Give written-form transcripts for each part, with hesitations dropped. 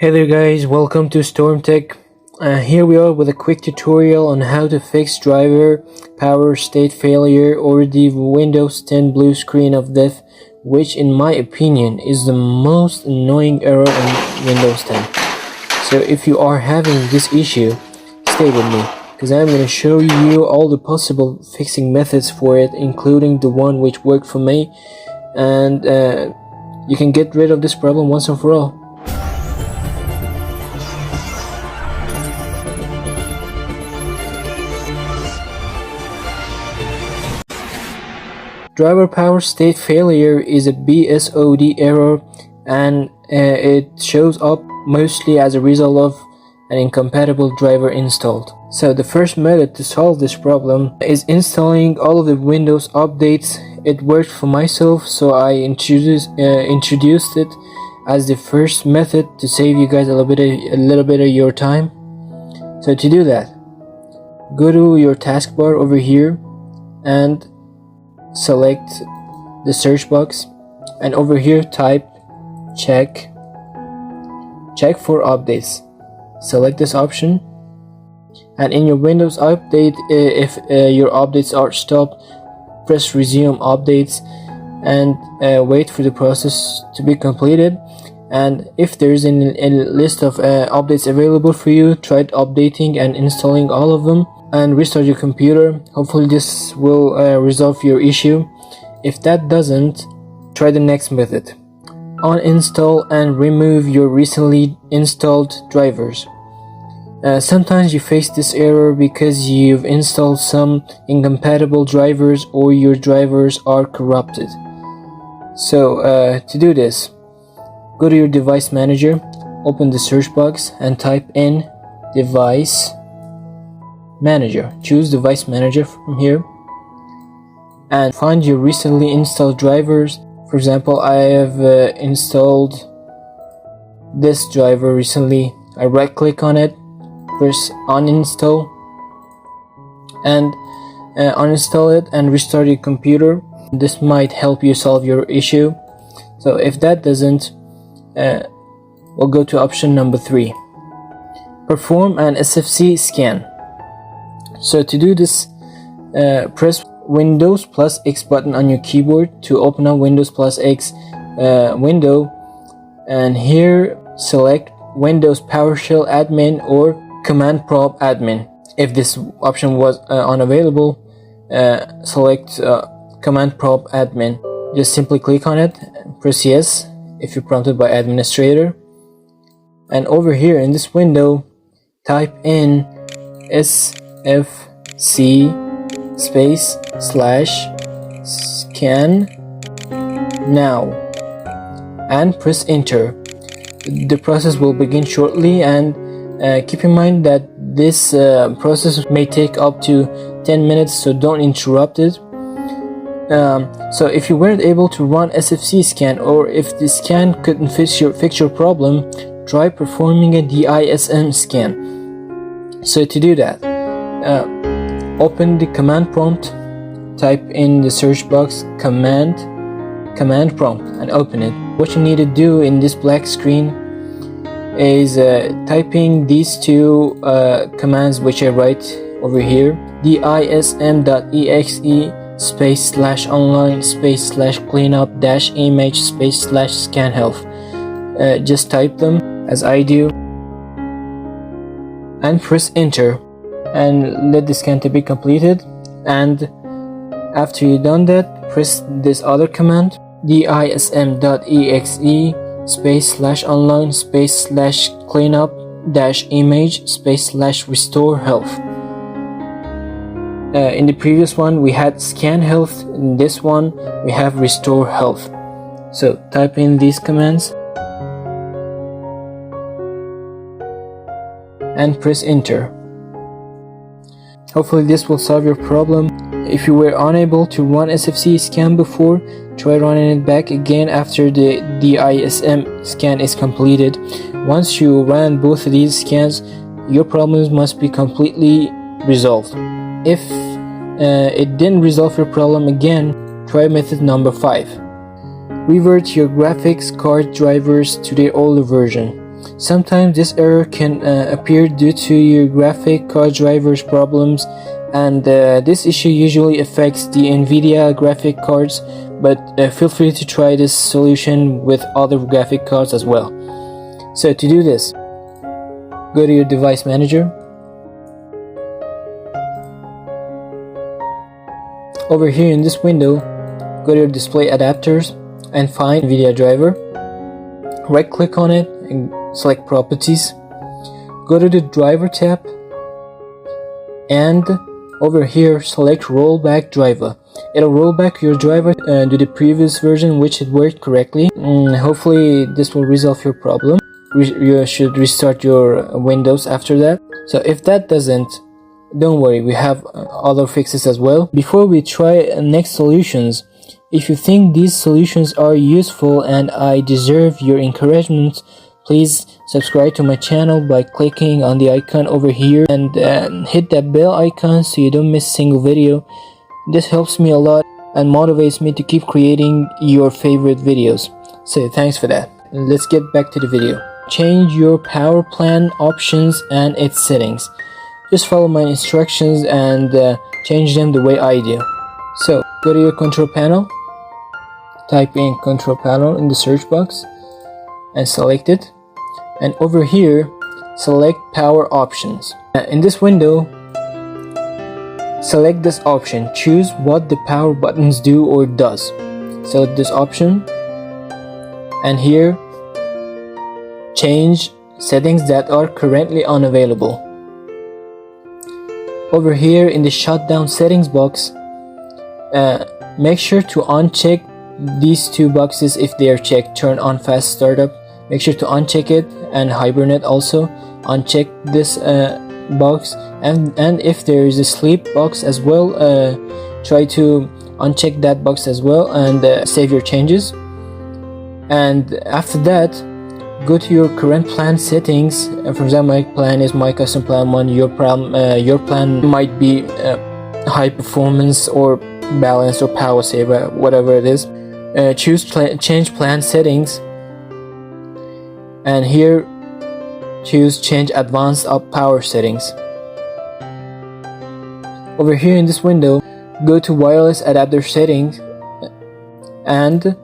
Hey there guys, welcome to Storm Tech. Here we are with a quick tutorial on how to fix driver power state failure or the Windows 10 blue screen of death, which in my opinion is the most annoying error in Windows 10. So if you are having this issue, stay with me because I'm going to show you all the possible fixing methods for it, including the one which worked for me, and you can get rid of this problem once and for all. Driver power state failure is a BSOD error, and it shows up mostly as a result of an incompatible driver installed. So the first method to solve this problem is installing all of the Windows updates. It worked for myself, so I introduced it as the first method to save you guys a little bit of your time. So to do that, go to your taskbar over here and select the search box, and over here type check for updates. Select this option, and in your Windows update, if your updates are stopped, press resume updates and wait for the process to be completed. And if there is a list of updates available for you, try updating and installing all of them and restart your computer. Hopefully this will resolve your issue. If that doesn't, try the next method. Uninstall and remove your recently installed drivers. Sometimes you face this error because you've installed some incompatible drivers or your drivers are corrupted. So to do this, go to your device manager, open the search box and type in device manager. Choose device manager from here and find your recently installed drivers. For example, I have installed this driver recently. I right click on it, press uninstall, and uninstall it and restart your computer. This might help you solve your issue. So if that doesn't, we'll go to option number 3. Perform an SFC scan. So to do this, press Windows plus X button on your keyboard to open up Windows plus X window, and here select Windows PowerShell admin or command prompt admin. If this option was unavailable, select command prompt admin. Just simply click on it, press yes if you're prompted by administrator, and over here in this window type in SFC /scan now and press enter. The process will begin shortly, and keep in mind that this process may take up to 10 minutes, so don't interrupt it. So if you weren't able to run SFC scan, or if the scan couldn't fix your problem, try performing a DISM scan. So to do that, open the command prompt, type in the search box command prompt and open it. What you need to do in this black screen is typing these two commands which I write over here: dism.exe /online /cleanup -image /scan health. Just type them as I do and press enter and let the scan to be completed. And after you've done that, press this other command, dism.exe /online /cleanup -image /restore health. In the previous one we had scan health, in this one we have restore health. So type in these commands and press enter. Hopefully this will solve your problem. If you were unable to run SFC scan before, try running it back again after the DISM scan is completed. Once you ran both of these scans, your problems must be completely resolved. If it didn't resolve your problem again, try method number 5. Revert your graphics card drivers to their older version. Sometimes this error can appear due to your graphic card drivers problems, and this issue usually affects the Nvidia graphic cards, but feel free to try this solution with other graphic cards as well. So to do this, go to your device manager. Over here in this window, go to your display adapters and find Nvidia driver. Right click on it and select properties. Go to the driver tab and over here select rollback driver. It'll roll back your driver to the previous version which it worked correctly. Hopefully this will resolve your problem. You should restart your Windows after that. So if that doesn't, don't worry, we have other fixes as well. Before we try next solutions, if you think these solutions are useful and I deserve your encouragement, please subscribe to my channel by clicking on the icon over here and hit that bell icon so you don't miss a single video. This helps me a lot and motivates me to keep creating your favorite videos. So thanks for that. Let's get back to the video. Change your power plan options and its settings. Just follow my instructions and change them the way I do. So go to your control panel, type in control panel in the search box and select it, and over here select power options. In this window, select this option, choose what the power buttons do or does. Select this option and here change settings that are currently unavailable. Over here in the shutdown settings box, make sure to uncheck these two boxes if they are checked. Turn on fast startup, make sure to uncheck it, and hibernate also uncheck this box, and if there is a sleep box as well, try to uncheck that box as well and save your changes. And after that, go to your current plan settings. For example, my plan is my custom plan 1. Your plan might be high performance or balance or power saver, whatever it is. Choose change plan settings, and here choose change advanced up power settings. Over here in this window, go to wireless adapter settings and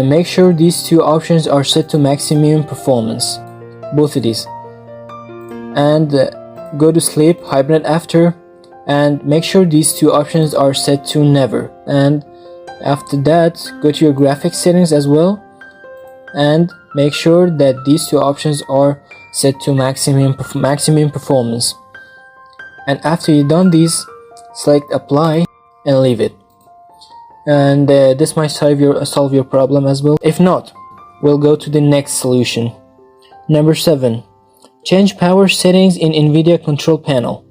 make sure these two options are set to maximum performance, both of these, and go to sleep, hibernate after, and make sure these two options are set to never. And after that, go to your graphic settings as well and make sure that these two options are set to maximum performance. And after you've done these, select apply and leave it. And this might solve your problem as well. If not, we'll go to the next solution. Number 7, change power settings in Nvidia control panel.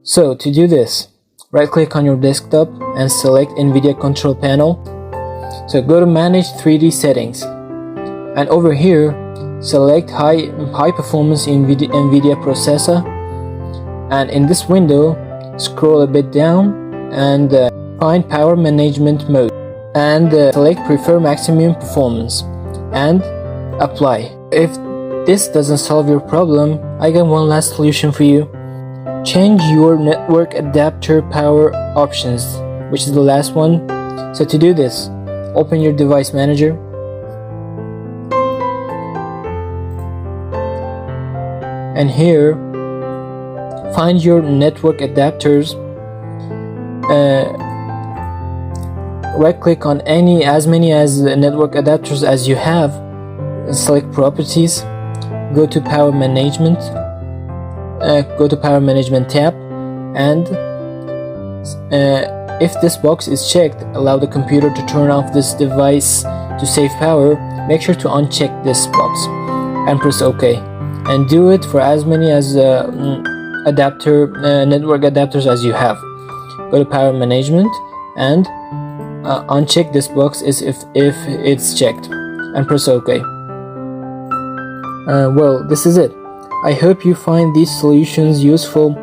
So to do this, right click on your desktop and select Nvidia control panel. So go to manage 3D settings, and over here select high performance Nvidia processor, and in this window scroll a bit down and find power management mode and select prefer maximum performance and apply. If this doesn't solve your problem, I got one last solution for you. Change your network adapter power options, which is the last one. So to do this, open your device manager and here find your network adapters. Right click on as many network adapters as you have, select properties, go to power management, go to power management tab, and if this box is checked, allow the computer to turn off this device to save power. Make sure to uncheck this box and press OK, and do it for as many network adapters as you have. Go to power management and uncheck this box if it's checked and press OK. Well, this is it. I hope you find these solutions useful.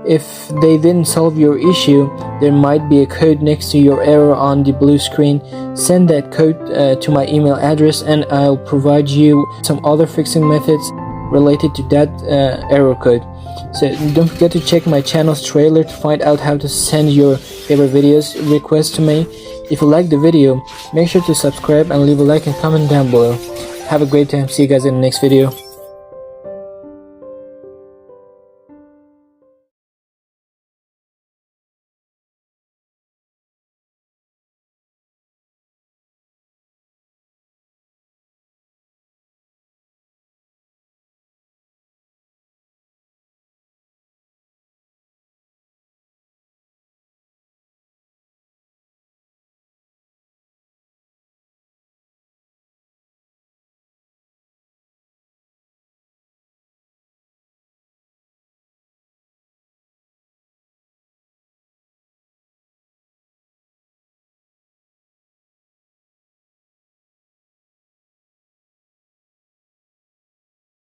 If they didn't solve your issue, there might be a code next to your error on the blue screen. Send that code to my email address and I'll provide you some other fixing methods related to that error code. So don't forget to check my channel's trailer to find out how to send your favorite videos requests to me. If you like the video, make sure to subscribe and leave a like and comment down below. Have a great time. See you guys in the next video.